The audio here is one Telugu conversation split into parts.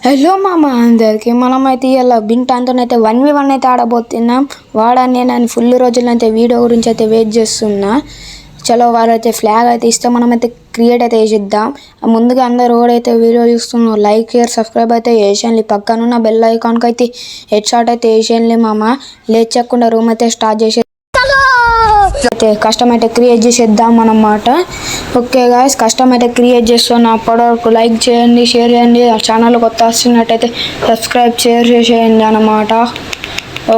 హలో మామ అందరికి మనమైతే ఇలా బింటాంతోనైతే 1v1 అయితే ఆడబోతున్నాం. వాడని నేను ఫుల్ రోజులైతే వీడియో గురించి అయితే వెయిట్ చేస్తున్నా. చలో వారైతే ఫ్లాగ్ అయితే ఇస్తే మనమైతే క్రియేట్ అయితే చేద్దాం. ముందుగా అందరూ ఎవరైతే వీడియో చూస్తున్నారు లైక్ షేర్ సబ్స్క్రైబ్ అయితే చేసేయండి. పక్కనున్న బెల్ ఐకాన్కి అయితే హెడ్ షాట్ అయితే వేసేయండి మామ. లేచకుండా రూమ్ అయితే స్టార్ట్ చేసే అయితే కస్టమ్ అయితే క్రియేట్ చేసేద్దాం అన్నమాట. ఓకే గాయస్, కస్టమ్ అయితే క్రియేట్ చేస్తున్నా. అప్పటివరకు లైక్ చేయండి, షేర్ చేయండి. ఆ ఛానల్ కొత్త వస్తున్నట్టయితే సబ్స్క్రైబ్ షేర్ చేసేయండి అన్నమాట.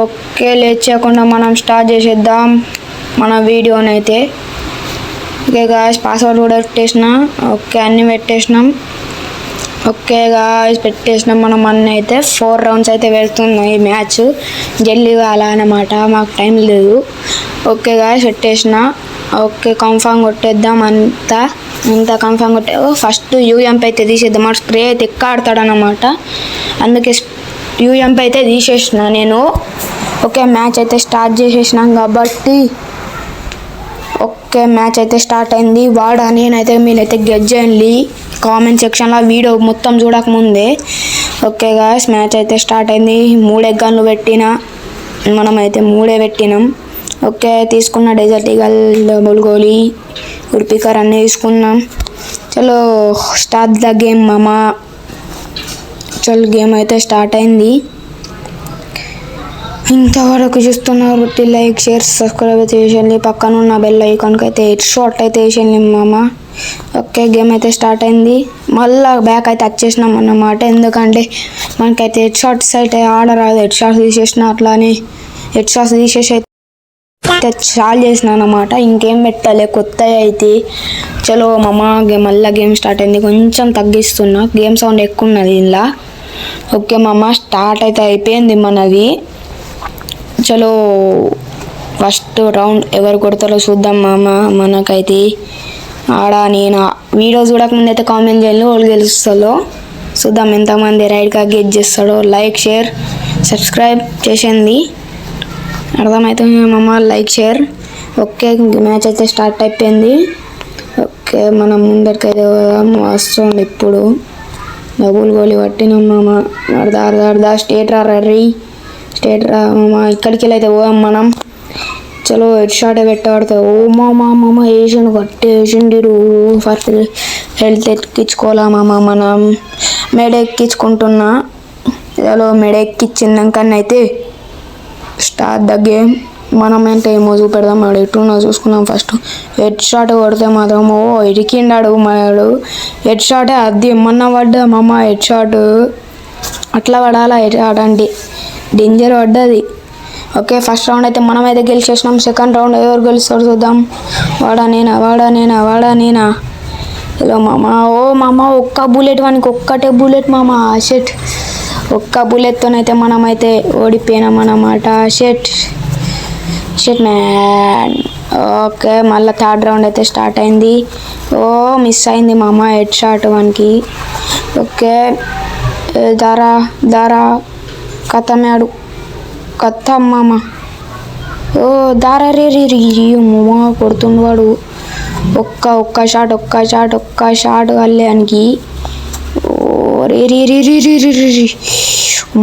ఓకే, లేట్ చేయకుండా మనం స్టార్ట్ చేసేద్దాం మన వీడియోనైతే. ఓకే గాయస్, పాస్వర్డ్ కూడా పెట్టేసిన. ఓకే, అన్నీ పెట్టేసినాం. Okay guys, పెట్టేసినాం. మనం అన్నీ అయితే 4 రౌండ్స్ అయితే వెళ్తున్నాయి. ఈ మ్యాచ్ జల్లిగా అలా అన్నమాట, మాకు టైం లేదు. ఓకే గాయ్స్, పెట్టేసిన. ఓకే, కన్ఫామ్ కొట్టేద్దాం. అంతా కన్ఫామ్ కొట్టే ఫస్ట్ యూఎంపీ అయితే తీసేద్దాం. మన స్ప్రే అయితే ఎక్కాడతాడనమాట, అందుకే యూఎంపీ అయితే తీసేసిన నేను. ఓకే, మ్యాచ్ అయితే స్టార్ట్ చేసేసినాం కాబట్టి ఓకే మ్యాచ్ అయితే స్టార్ట్ అయింది. వాడా నేనైతే మీరైతే గెస్ చేయండి కామెంట్ సెక్షన్లో వీడియో మొత్తం చూడకముందే. ఓకే గాయ్స్, మ్యాచ్ అయితే స్టార్ట్ అయింది. 3 ఎగ్గాన్లు పెట్టిన, మనమైతే 3 పెట్టినాం. ఓకే, తీసుకున్న డెజర్ట్ ఈగల్, డబుల్ గోలీ, ఉడిపికర్ అన్నీ తీసుకున్నాం. చలో స్టార్ట్ ద గేమ్ మామా. చలో గేమ్ అయితే స్టార్ట్ అయింది. ఇంతవరకు చూస్తున్నారు లైక్ షేర్ సబ్స్క్రైబ్ అయితే చేసేయండి. పక్కన ఉన్న బెల్ ఐకాన్కి అయితే హెడ్ షాట్ అయితే వేసేయండి మామ. ఓకే, గేమ్ అయితే స్టార్ట్ అయింది. మళ్ళీ బ్యాక్ అయితే వచ్చేసినాం అన్నమాట, ఎందుకంటే మనకైతే హెడ్ షాట్స్ అయితే ఆడరాదు. హెడ్ షాట్స్ తీసేసిన, అట్లానే హెడ్ షాట్స్ తీసేసి అయితే చాలు చేసిన అన్నమాట. ఇంకేం పెట్టాలి కొత్త అయితే. చలో మామ, మళ్ళీ గేమ్ స్టార్ట్ అయింది. కొంచెం తగ్గిస్తున్నా, గేమ్ సౌండ్ ఎక్కువ ఉన్నది ఇలా. ఓకే మామ, స్టార్ట్ అయితే అయిపోయింది మనది. చలో ఫస్ట్ రౌండ్ ఎవరు కొడతారో చూద్దాం మామ. మనకైతే నేను వీడియో చూడకముందు అయితే కామెంట్ చేయాలి, వాళ్ళు గెలుస్తారో చూద్దాం. ఎంతమంది రైట్గా గెట్ చేస్తాడో. లైక్ షేర్ సబ్స్క్రైబ్ చేసేయండి, అర్థమవుతుంది మామ. Like share. ఓకే, మ్యాచ్ అయితే స్టార్ట్ అయిపోయింది. ఓకే, మనం ముందరికైతే వస్తుంది. ఇప్పుడు డబుల్ గోలీ పట్టినాం మామ. అర్ధ స్టేట్ స్టేట్ మామ. ఇక్కడికి వెళ్ళి అయితే పోయాం మనం. చలో హెడ్ షాట్ పెట్టబడతాయి. ఓ మామ వేసిండు, కట్టేసిండు. ఫస్ట్ హెల్త్ ఎక్కించుకోవాలా మామ. మనం మెడ ఎక్కించుకుంటున్నా. చలో మెడ ఎక్కించిందాకనైతే స్టార్ట్ ద గేమ్. మనం అంటే ఏమో చూపెడదాం. వాడు ఎట్టున్నా చూసుకున్నాం. ఫస్ట్ హెడ్ షాట్ కొడితే మాత్రం ఇరికిండాడు మాడు. హెడ్ షాటే అది ఏమన్నా పడ్డా మామ. హెడ్ షాట్ అట్లా పడాలా, హెడ్ షాట్ అంటే డేంజర్ పడ్డది. ఓకే, ఫస్ట్ రౌండ్ అయితే మనం అయితే గెలిచేసినాం. సెకండ్ రౌండ్ ఎవరు గెలుస్తారో చూద్దాం. వాడా నేనా. హలో మామ. ఓ మామ, ఒక్క బుల్లెట్ వానికి, ఒక్కటే బుల్లెట్ మామ. షెట్, ఒక్క బుల్లెట్తోనైతే మనమైతే ఓడిపోయినాం అన్నమాట. షెట్ మ్యాన్. ఓకే, మళ్ళీ థర్డ్ రౌండ్ అయితే స్టార్ట్ అయింది. మిస్ అయింది మామ హెడ్ షాట్ వానికి. ఓకే, దారా కథమాడు కథం మామ. దారా రే మామ కొడుతుండవాడు. ఒక్క షాట్ కళ్యాణ్కి.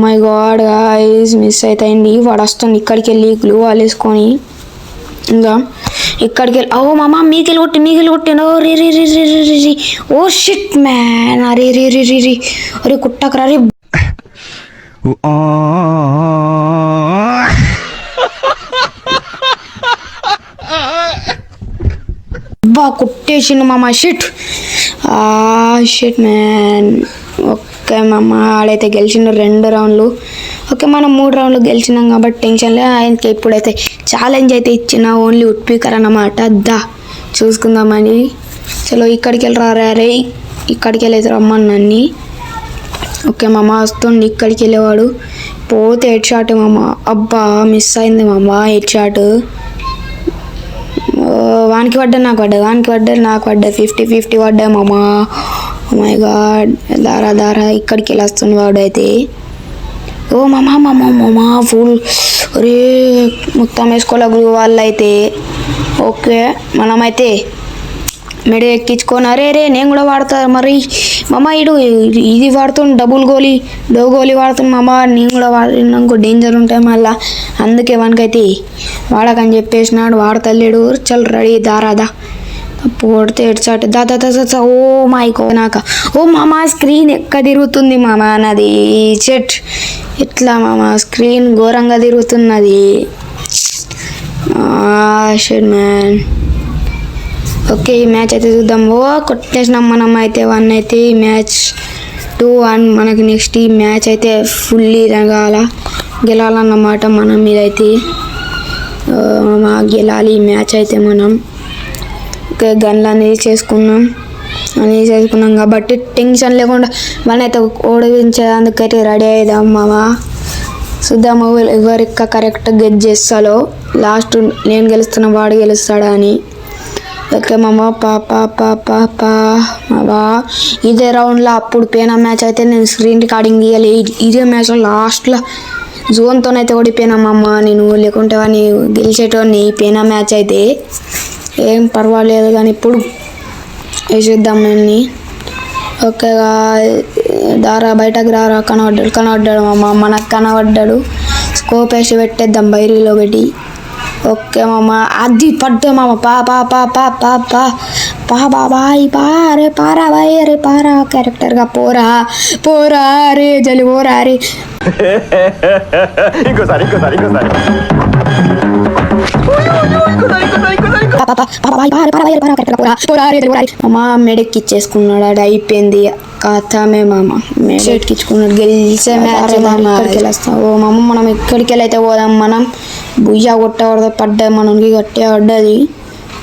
మై గాడ్ గాయ్స్, మిస్ అవుతాయండి. వాడు వస్తుంది ఇక్కడికి వెళ్ళి గ్లూ వాల్ వేసుకొని. ఇంకా ఇక్కడికి వెళ్ళి ఓ మామ మీకెళ్ళి కొట్టిన. Oh shit man. అరే కుట్టకరా రే. కుట్టేసిండు మామ. Shit man. ఓకే మామ, ఆడైతే గెలిచిండు 2 రౌండ్లు. ఓకే, మనం 3 రౌండ్లు గెలిచినాం కాబట్టి టెన్షన్ లేదు. ఆయనకి ఇప్పుడైతే ఛాలెంజ్ అయితే ఇచ్చిన, ఓన్లీ ఉడ్పీకర్ అన్నమాట. చూసుకుందామని. చలో ఇక్కడికి వెళ్ళి రే, ఇక్కడికి వెళ్ళి రమ్మన్నీ. ఓకే మామ వస్తుంది. ఇక్కడికి వెళ్ళేవాడు పోతే హెడ్ షాట్ మామ. అబ్బా మిస్ అయింది మామ హెడ్ షాట్. వానికి పడ్డా నాకు పడ్డా 50-50 పడ్డా మామ. My God. దారా ఇక్కడికి వెళ్ళి వస్తుంది వాడు అయితే. ఓ మామ ఫుల్ రే మొత్తం వేసుకోలే వాళ్ళు అయితే. ఓకే, మనమైతే మెడ ఎక్కించుకొని అరే రే నేను కూడా వాడతా మరి మామ ఇది వాడుతుంది డో గోలీ వాడుతుంది మామ నేను కూడా వాడినాకో డేంజర్ ఉంటాయి మళ్ళా అందుకే వానికైతే వాడకని చెప్పేసినాడు వాడతలేడు చల్ రెడీ దారాదా పోడితే ఎడ్చాట దా ఓ మైకో నాక ఓ మామ స్క్రీన్ ఎక్క తిరుగుతుంది మామ నాది చెట్ ఎట్లా మామ స్క్రీన్ ఘోరంగా తిరుగుతున్నది షెడ్ మ్యాన్ ఓకే ఈ మ్యాచ్ అయితే చూద్దాం ఓ కొట్టేసినాం మనం అయితే 1 అయితే ఈ మ్యాచ్ 2-1 మనకి నెక్స్ట్ ఈ మ్యాచ్ అయితే ఫుల్లీ గెలాలన్నమాట మనం ఇదైతే గెలాలి ఈ మ్యాచ్ అయితే మనం ఓకే గన్లు అనేది చేసుకున్నాం కాబట్టి టెన్షన్ లేకుండా మనైతే ఓడించేందుకైతే రెడీ అయిదాం మామ చూద్దాము ఎవరికి కరెక్ట్ గెట్ చేస్తాలో లాస్ట్ నేను గెలుస్తున్నా వాడు గెలుస్తాడా అని ఓకే మామ మావా ఇదే రౌండ్లో అప్పుడు పోయిన మ్యాచ్ అయితే నేను స్క్రీన్ రికార్డింగ్ తీయాలి ఇదే మ్యాచ్లో లాస్ట్లో జోన్తోనైతే ఓడిపోయినామమ్మ నేను లేకుంటే వాడిని గెలిచేటోని పోయిన మ్యాచ్ అయితే ఏం పర్వాలేదు కానీ ఇప్పుడు వేసేద్దాం నన్ను ఓకే దారా బయటకు రారా కనబడ్డాడు మామ మనకు కనబడ్డాడు స్కోప్ వేసి పెట్టేద్దాం బైరీలో పెట్టి ఓకే మామ అది పడ్డా మామ బాబాయ్ అరే పారా బాయ్ అరే పారా క్యారెక్టర్గా పోరా అరే జలి పోరా అరే ఇంకోసారి మామ మెడెక్కిచ్చేసుకున్నాడు అది అయిపోయింది కథమే మామ మెడెక్కించుకున్నాడు గెలిచే మ్యాచ్ గెలుస్తాం ఓ మామ మనం ఎక్కడికి వెళ్ళైతే పోదాం మనం బుయ్యా కొట్టకూడదు పడ్డా మనకి గట్టిగా పడ్డది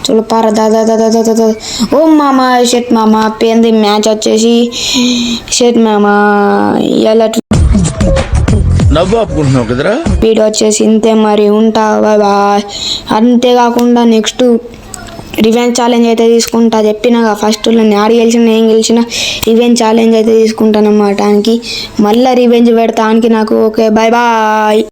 చూడు పార దాదా ఓ మామ షెట్ మామ పోయింది మ్యాచ్ వచ్చేసి షెట్ మామ ఇలా వీడియో వచ్చేసి ఇంతే మరి ఉంటా బాయ్ అంతేకాకుండా నెక్స్ట్ రివెంజ్ ఛాలెంజ్ అయితే తీసుకుంటా చెప్పినాగా ఫస్ట్ నేను ఆడి గెలిచిన ఏం గెలిచిన రివెంజ్ ఛాలెంజ్ అయితే తీసుకుంటాను అన్నమాట మళ్ళీ రివెంజ్ పెడతానికి నాకు ఓకే బాయ్